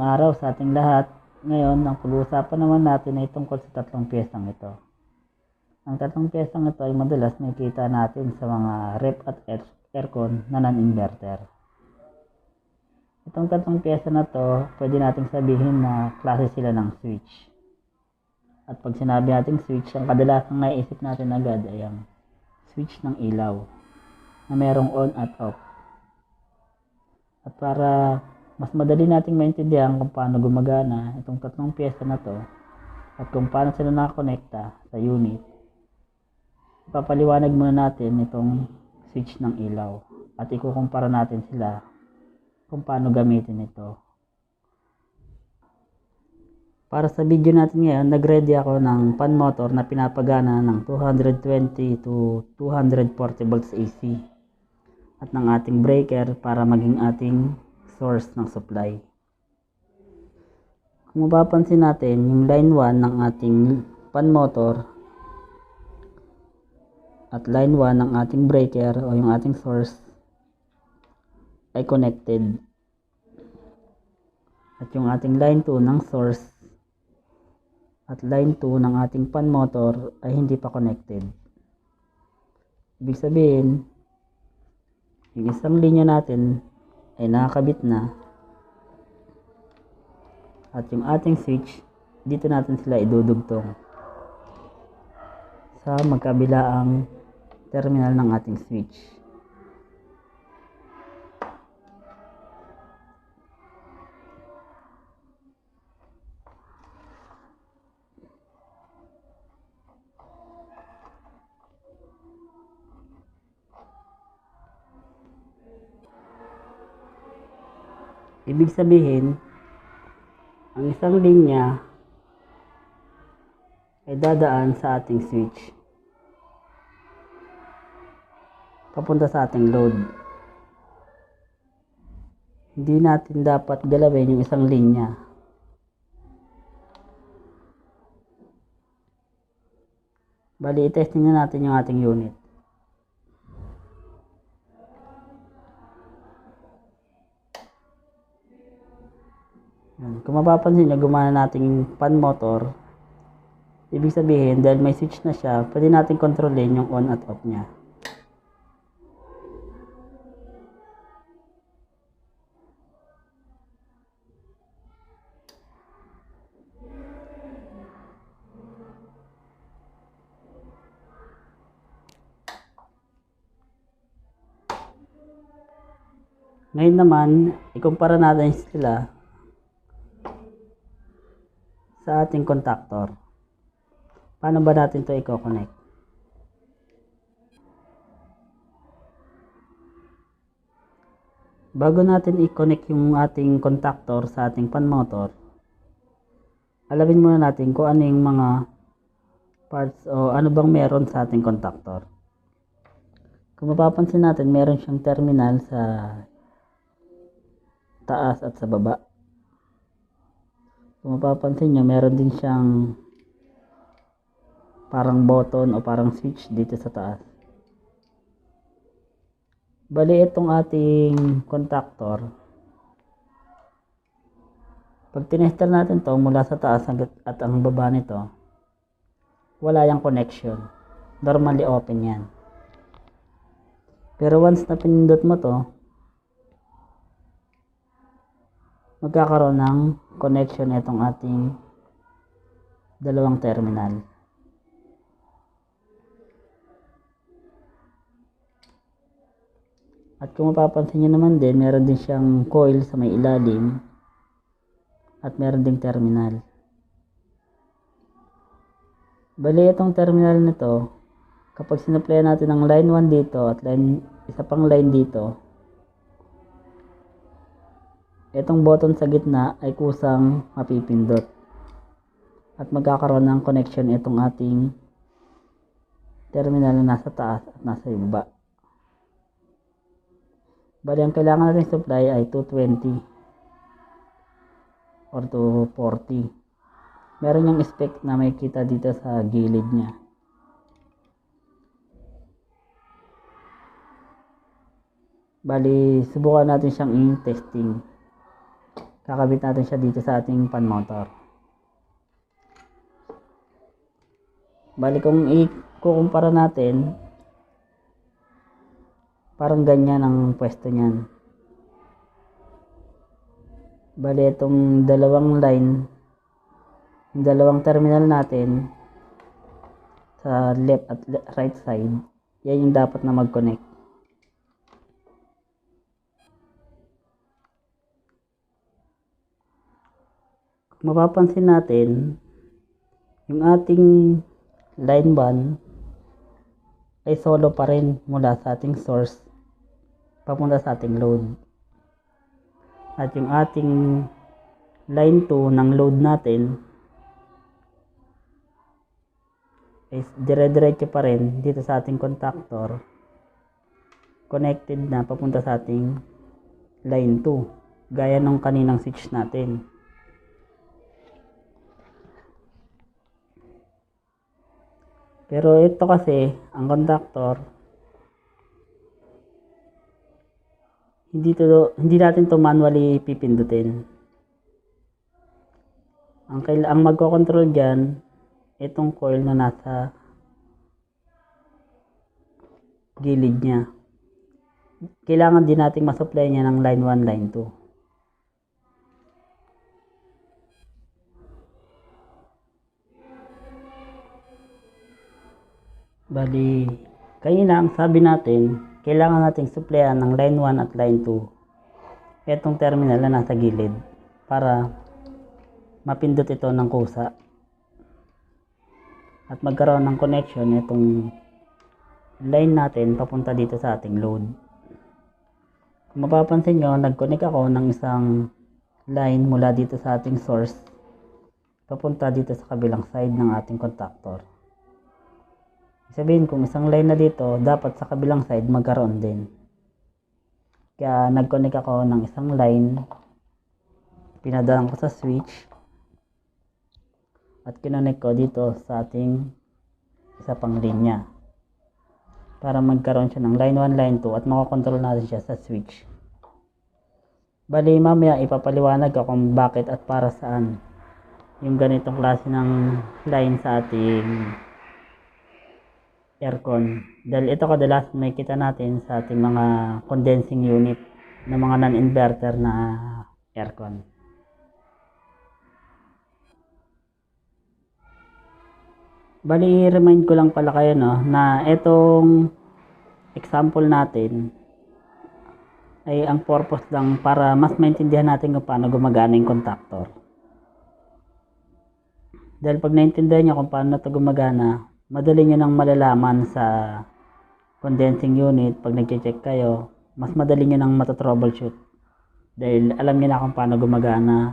Magandang araw sa ating lahat. Ngayon, ang pag-uusapan naman natin ay tungkol sa tatlong piyesang ito. Ang tatlong piyesang ito ay madalas nakikita natin sa mga ref at aircon na non-inverter. Itong tatlong piyesa na to, pwede nating sabihin na klase sila ng switch. At pag sinabi nating switch, ang kadalasang naiisip natin agad ay ang switch ng ilaw na merong on at off. At para mas madali nating maintindihan kung paano gumagana itong tatlong piyesa na to at kung paano sila nakakonekta sa unit, ipapaliwanag muna natin itong switch ng ilaw at ikukumpara natin sila kung paano gamitin ito. Para sa video natin ngayon, nag-ready ako ng fan motor na pinapagana ng 220 to 240 volts AC at ng ating breaker para maging ating source ng supply. Kung mapapansin natin, yung line 1 ng ating fan motor at line 1 ng ating breaker o yung ating source ay connected. At yung ating line 2 ng source at line 2 ng ating fan motor ay hindi pa connected. Ibig sabihin, yung isang linya natin ay nakakabit na at yung ating switch dito natin sila idudugtong sa magkabilaang terminal ng ating switch. Ibig sabihin, ang isang linya ay dadaan sa ating switch papunta sa ating load. Hindi natin dapat galawin yung isang linya. Bali, i-testing na natin yung ating unit. Kung mapapansin nyo, gumana natin fan motor. Ibig sabihin, dahil may switch na siya, pwede natin kontrolin yung on at off niya. Ngayon naman, ikumpara natin sila sa ating contactor. Paano ba natin ito i-connect? Bago natin i-connect yung ating contactor sa ating fan motor, alamin muna natin kung ano yung mga parts o ano bang meron sa ating contactor. Kung mapapansin natin, meron siyang terminal sa taas at sa baba. Kung mapapansin nyo, meron din siyang parang button o parang switch dito sa taas. Bali, itong ating contactor, pag tinester natin to mula sa taas at ang baba nito, wala yung connection. Normally open yan. Pero once na pinindot mo to, magkakaroon ng connection itong ating dalawang terminal. At kung mapapansin nyo naman din, meron din siyang coil sa may ilalim at meron ding terminal. Bali, itong terminal nito, kapag sinupply natin ng line 1 dito at isa pang line dito, itong button sa gitna ay kusang mapipindot at magkakaroon ng connection itong ating terminal na nasa taas at nasa ibaba. Bali, ang kailangan natin supply ay 220 or 240. Meron yung spec na may kita dito sa gilid niya. Bali, subukan natin siyang i-testing. kakabit natin siya dito sa ating fan motor. Bali kung ikukumpara natin, parang ganyan ang pwesto niyan. Bali itong dalawang line, yung dalawang terminal natin sa left at right side, yan yung dapat na mag-connect. Kung mapapansin natin, yung ating line 1 ay solo pa rin mula sa ating source papunta sa ating load. At yung ating line 2 ng load natin is dire-diretso pa rin dito sa ating contactor, connected na papunta sa ating line 2 gaya ng kaninang switch natin. Pero ito kasi, ang contactor, hindi natin to manually pipindutin. Ang magko-control diyan, itong coil na nasa gilid niya. Kailangan din nating masupply niya ng line 1, line 2. Bali, kanina ang sabi natin, kailangan nating supplyan ng line 1 at line 2 etong terminal na nasa gilid para mapindot ito ng kusa at magkaroon ng connection itong line natin papunta dito sa ating load. Kung mapapansin nyo, nag-connect ako ng isang line mula dito sa ating source papunta dito sa kabilang side ng ating contactor. Sabihin, kung isang line na dito, dapat sa kabilang side magkaroon din. Kaya nag-connect ako ng isang line, pinadalan ko sa switch, at kinonnect ko dito sa ating isa pang linya para magkaroon siya ng line 1, line 2 at makakontrol natin siya sa switch. Bali, mamaya ipapaliwanag ko kung bakit at para saan yung ganitong klase ng line sa ating aircon. Dahil ito kadalasan may kita natin sa ating mga condensing unit na mga non-inverter na aircon. Bali, remind ko lang pala kayo na itong example natin ay ang purpose lang para mas maintindihan natin kung paano gumagana yung contactor. Dahil pag naintindihan nyo kung paano ito gumagana, madali nyo nang malalaman sa condensing unit pag nag-check kayo, mas madali nyo nang matatroubleshoot dahil alam nyo na kung paano gumagana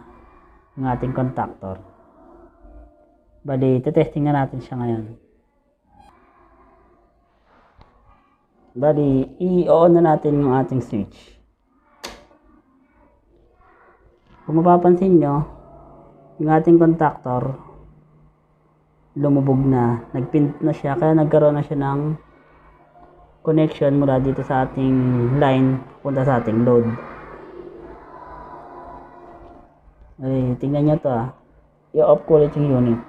ng ating contactor. Bali, testing na natin siya ngayon. Bali, i-on na natin yung ating switch. Kung mapapansin nyo, yung ating contactor lumubog na, nagpindot na siya, kaya nagkaroon na siya ng connection mula dito sa ating line punta sa ating load. Ay, tingnan nyo to i-off ko ulit yung unit.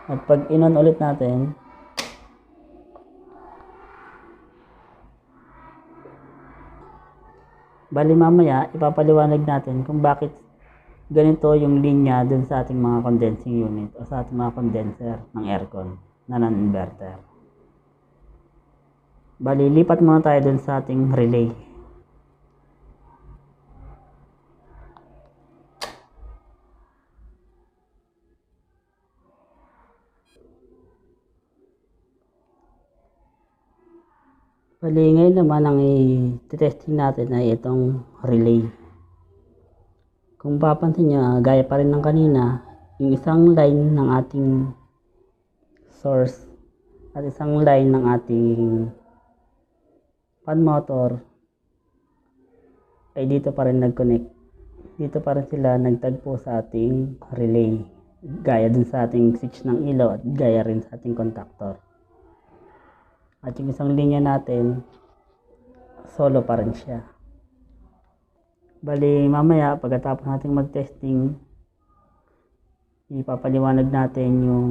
At pag in-on ulit natin, bali mamaya ipapaliwanag natin kung bakit ganito yung linya dun sa ating mga condensing unit o sa ating mga condenser ng aircon na non-inverter. Bali, lipat muna tayo dun sa ating relay. Bali, ngayon naman ang i-testing natin ay itong relay. Kung papansin nyo, gaya pa rin ng kanina, yung isang line ng ating source at isang line ng ating fan motor ay dito pa rin nag-connect. Dito pa rin sila nagtagpo sa ating relay. Gaya din sa ating switch ng ilaw at gaya rin sa ating contactor. At yung isang linya natin, solo pa rin siya. Bali, mamaya pagkatapos natin mag-testing, ipapaliwanag natin yung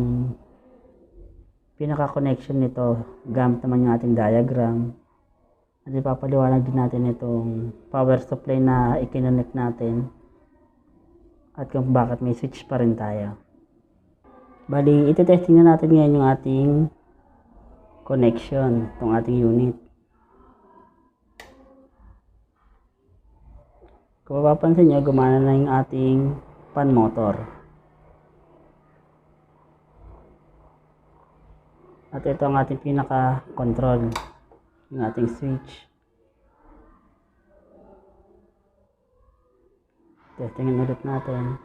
pinaka-connection nito gamit naman yung ating diagram. At ipapaliwanag din natin itong power supply na i-connect natin at kung bakit may switch pa rin tayo. Bali, iti-testing na natin ngayon yung ating connection, itong ating unit. Kung mapapansin nyo, gumana na yung ating fan motor. At ito ang ating pinaka-control, yung ating switch. Testingin ulit natin.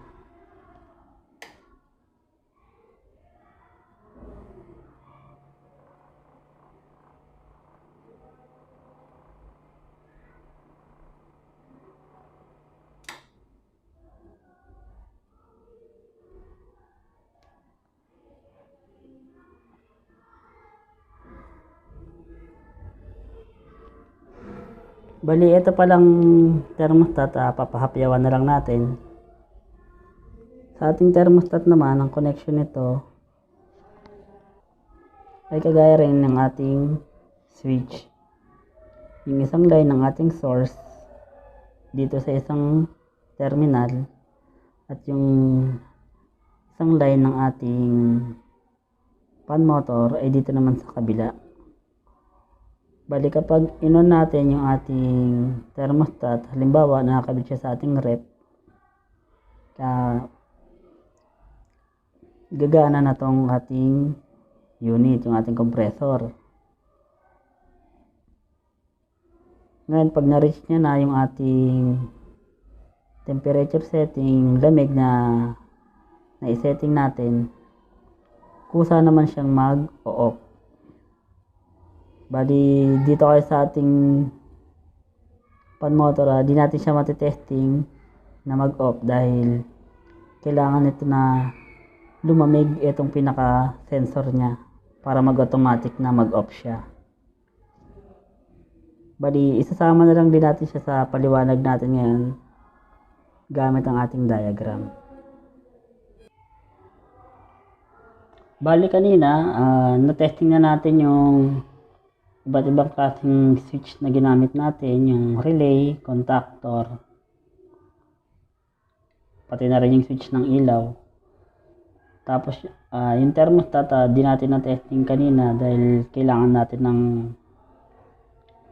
Bali, ito palang thermostat, papahapyawan na lang natin. Sa ating thermostat naman, ang connection nito ay kagaya rin ng ating switch. Yung isang line ng ating source dito sa isang terminal at yung isang line ng ating fan motor ay dito naman sa kabila. Bali, kapag inon natin yung ating thermostat, halimbawa nakakabit siya sa ating ref, gagana na tong ating unit, yung ating compressor. Ngayon, pag na-reach niya na yung ating temperature setting, lamig na i-setting natin, kusa naman siyang mag-o-off. Bali, dito kayo sa ating fan motor, di natin siya matitesting na mag-off dahil kailangan ito na lumamig itong pinaka sensor niya para mag-automatic na mag-off siya. Bali, isasama na lang din natin siya sa paliwanag natin ngayon gamit ang ating diagram. Bali, kanina na-testing na natin yung iba't ibang klaseng switch na ginamit natin, yung relay, contactor, pati na rin yung switch ng ilaw. Tapos yung thermostat, di natin na-testing kanina dahil kailangan natin ng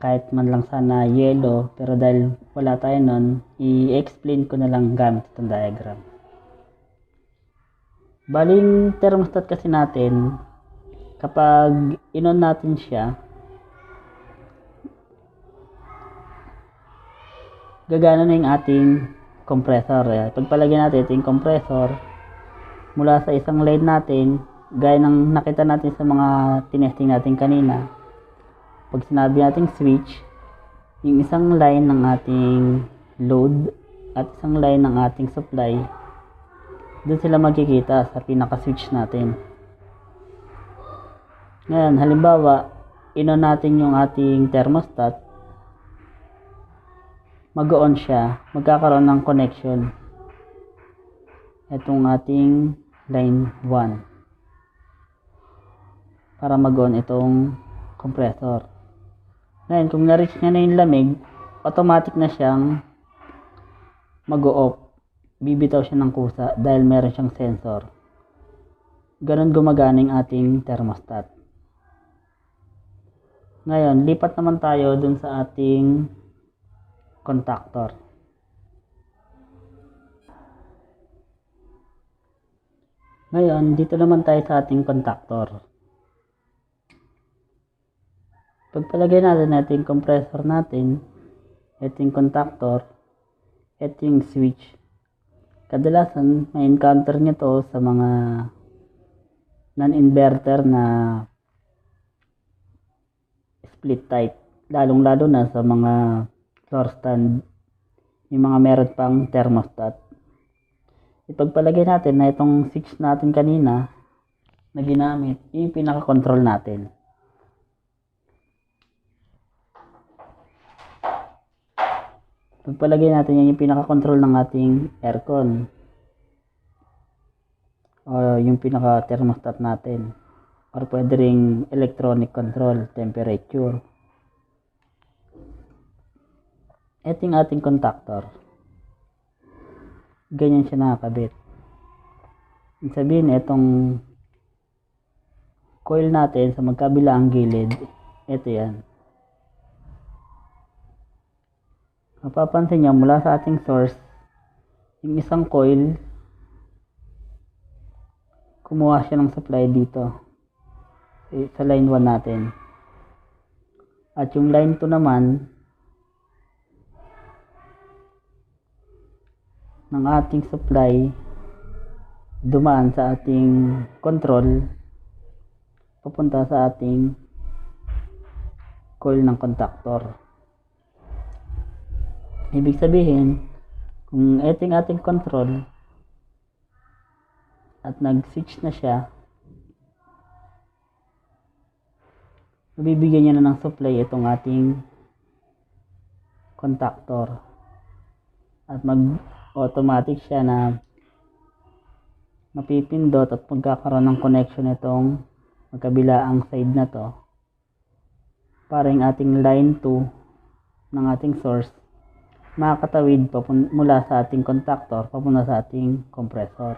kahit man lang sana yellow, pero dahil wala tayo nun, i-explain ko na lang gamit itong diagram. Bali, yung thermostat kasi natin, kapag inon natin siya, gagana na yung ating compressor. Pagpalagyan natin ito yung compressor mula sa isang line natin, gaya ng nakita natin sa mga tinesting natin kanina. Pag sinabi natin switch, yung isang line ng ating load at isang line ng ating supply, doon sila magkikita sa pinaka switch natin. Ngayon, halimbawa, inon natin yung ating thermostat, mag-on siya, magkakaroon ng connection itong ating line 1 para mag-on itong compressor. Ngayon, kung na-reach niya na yung lamig, automatic na siyang mag-o-off, bibitaw siya ng kusa dahil meron siyang sensor. Ganon gumagana yung ating thermostat. Ngayon, lipat naman tayo dun sa ating contactor. Ngayon, dito naman tayo sa ating contactor. Pagpalagay natin ito yung compressor natin, ito yung contactor, ito yung switch. Kadalasan, may encounter nyo to sa mga non-inverter na split type. Lalong-lalo na sa mga floor stand, yung mga meron pang thermostat. Ipagpalagay natin na itong switch natin kanina na ginamit, yung pinaka-control natin. Pagpalagay natin yan yung pinaka-control ng ating aircon o yung pinaka-thermostat natin, or pwede ring electronic control, temperature. Ito yung ating contactor. Ganyan siya nakakabit. Ibig sabihin, itong coil natin sa magkabilang gilid, ito yan. Mapapansin nyo, mula sa ating source, yung isang coil, kumuha siya ng supply dito sa line 1 natin. At yung line 2 naman ng ating supply dumaan sa ating control papunta sa ating coil ng contactor. Ibig sabihin, kung ito yung ating control at nag-switch na siya, mabibigyan niya na ng supply itong ating contactor at mag-automatic siya na mapipindot at magkakaroon ng connection itong magkabilaang side na to para yung ating line 2 ng ating source makakatawid mula sa ating contactor papunta sa ating compressor.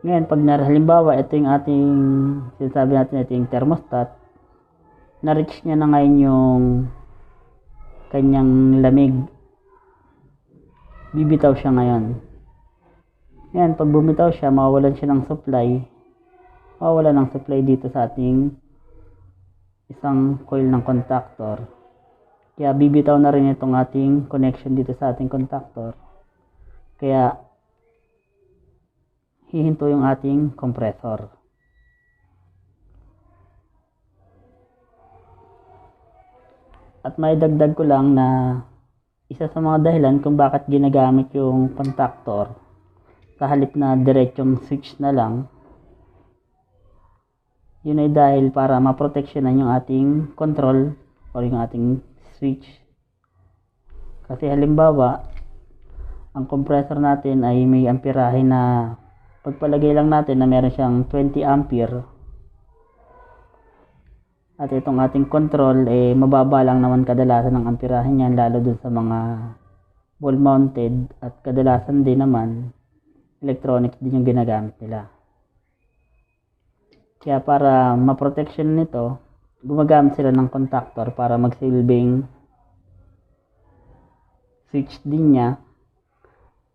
Ngayon, pag halimbawa ito yung ating sinasabi natin, ito yung thermostat, na-reach niya na ngayon yung kanyang lamig, bibitaw siya ngayon. Ngayon, pag bumitaw siya, mawawalan siya ng supply, mawawalan ng supply dito sa ating isang coil ng contactor. Kaya bibitaw na rin itong ating connection dito sa ating contactor. Kaya hihinto yung ating compressor. At may dagdag ko lang na isa sa mga dahilan kung bakit ginagamit yung contactor sa halip na diretsong switch na lang, yun ay dahil para maproteksyonan yung ating control o yung ating switch. Kasi halimbawa, ang compressor natin ay may amperahe na pagpalagay lang natin na meron siyang 20 ampere. At itong ating control mababa lang naman kadalasan ng amperahe niyan, lalo dun sa mga wall mounted, at kadalasan din naman electronic din yung ginagamit nila. Kaya para ma-protection nito, gumagamit sila ng contactor para magsilbing switch din niya,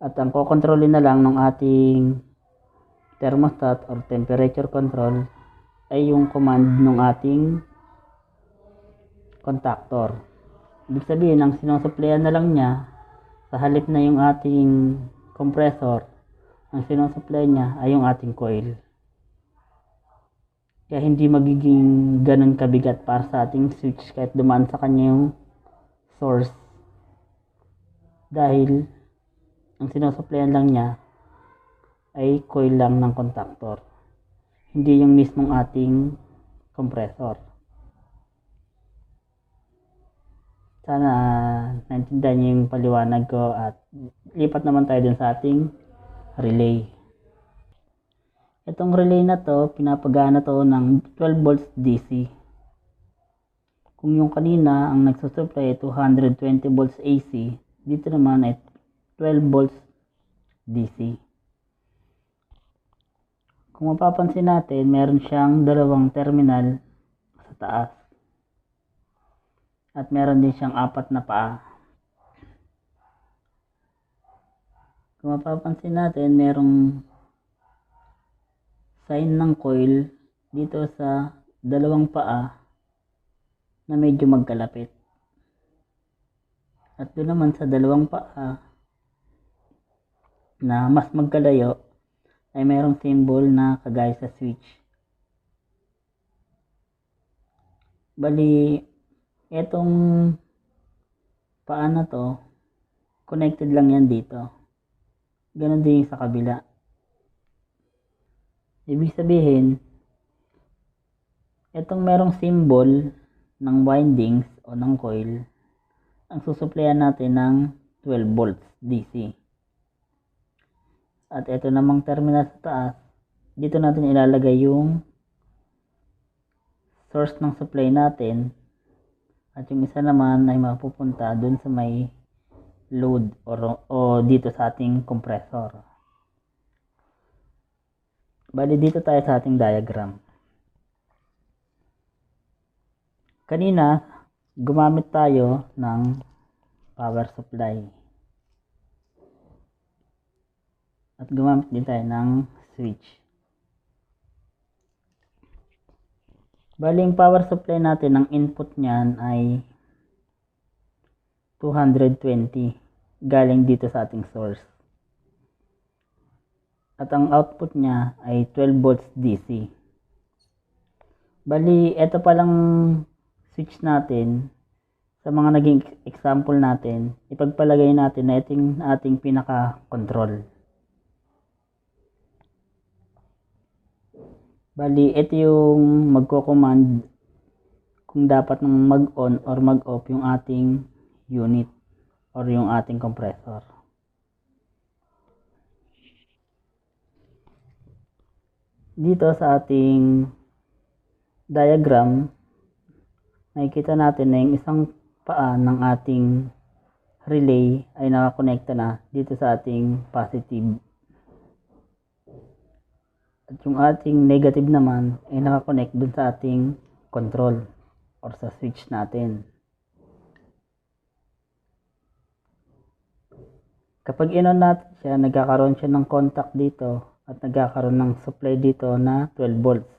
at ang kokontrolin na lang ng ating thermostat or temperature control ay yung command ng ating contactor. Ibig sabihin, ang sinusuplayan na lang niya sa halip na yung ating compressor, ang sinusupply niya ay yung ating coil. Kaya hindi magiging ganun kabigat para sa ating switch kahit dumaan sa kanya yung source, dahil ang sinusupplyan lang niya ay coil lang ng contactor, hindi yung mismong ating compressor. Sana naintindihan niyo yung paliwanag ko, at lipat naman tayo dun sa ating relay. Itong relay na to, pinapagana to ng 12 volts DC. Kung yung kanina ang nagsusupply ay 220 volts AC, dito naman ay 12 volts DC. Kung mapapansin natin, meron siyang dalawang terminal sa taas. At meron din siyang 4 na paa. Kung mapapansin natin, merong sign ng coil dito sa dalawang paa na medyo magkalapit. At doon naman sa dalawang paa na mas magkalayo ay mayroong symbol na kagaya sa switch. Bali, etong paa na to, connected lang yan dito. Ganon din sa kabila. Ibig sabihin, itong merong symbol ng windings o ng coil ang susuplayan natin ng 12 volts DC. At ito namang terminal sa taas, dito natin ilalagay yung source ng supply natin, at yung isa naman ay mapupunta dun sa may load o dito sa ating compressor. Bali dito tayo sa ating diagram. Kanina gumamit tayo ng power supply at gumamit din tayo ng switch. Bali yung power supply natin, ang input niyan ay 220 galing dito sa ating source. At ang output niya ay 12 volts DC. Bali, ito palang switch natin, sa mga naging example natin, ipagpalagay natin na ating pinaka-control. Bali, ito yung magko-command kung dapat nang mag-on or mag-off yung ating unit or yung ating compressor. Dito sa ating diagram, nakikita natin na yung isang paa ng ating relay ay nakakonekta na dito sa ating positive. At yung ating negative naman ay nakakonect dun sa ating control or sa switch natin. Kapag in-on natin siya, nagkakaroon siya ng contact dito at nagkakaroon ng supply dito na 12 volts.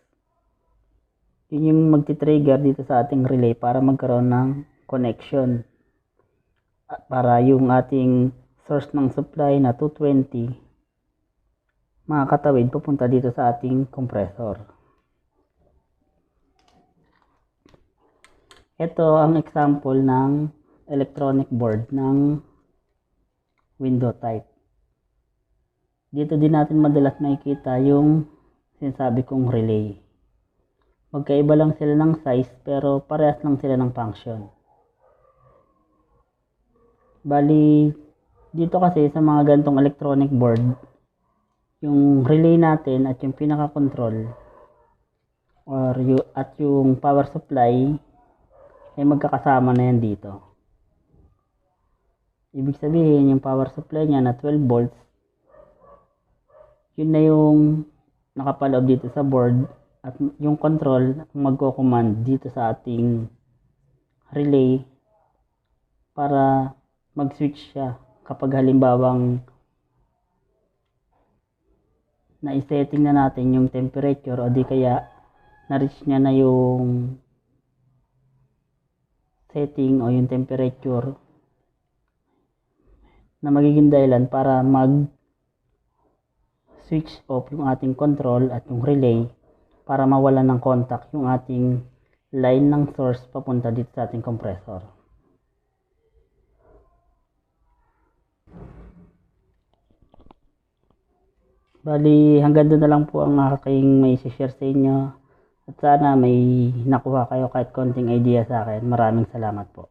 Yun yung magti-trigger dito sa ating relay para magkaroon ng connection. Para yung ating source ng supply na 220 makakatawid papunta dito sa ating compressor. Ito ang example ng electronic board ng window type. Dito din natin madalas makikita yung sinasabi kong relay. Magkaiba lang sila ng size pero parehas lang sila ng function. Bali, dito kasi sa mga gantong electronic board, yung relay natin at yung pinaka-control at yung power supply ay magkakasama na yan dito. Ibig sabihin, yung power supply niya na 12 volts, yun na yung nakapaloob dito sa board, at yung control magko-command dito sa ating relay para mag-switch siya kapag halimbawang na-setting na natin yung temperature o di kaya na-reach niya na yung setting o yung temperature na magiging dahilan para mag-switch off yung ating control at yung relay para mawalan ng contact yung ating line ng source papunta dito sa ating compressor. Bali, hanggang doon na lang po ang aking may share sa inyo. At sana may nakuha kayo kahit konting idea sa akin. Maraming salamat po.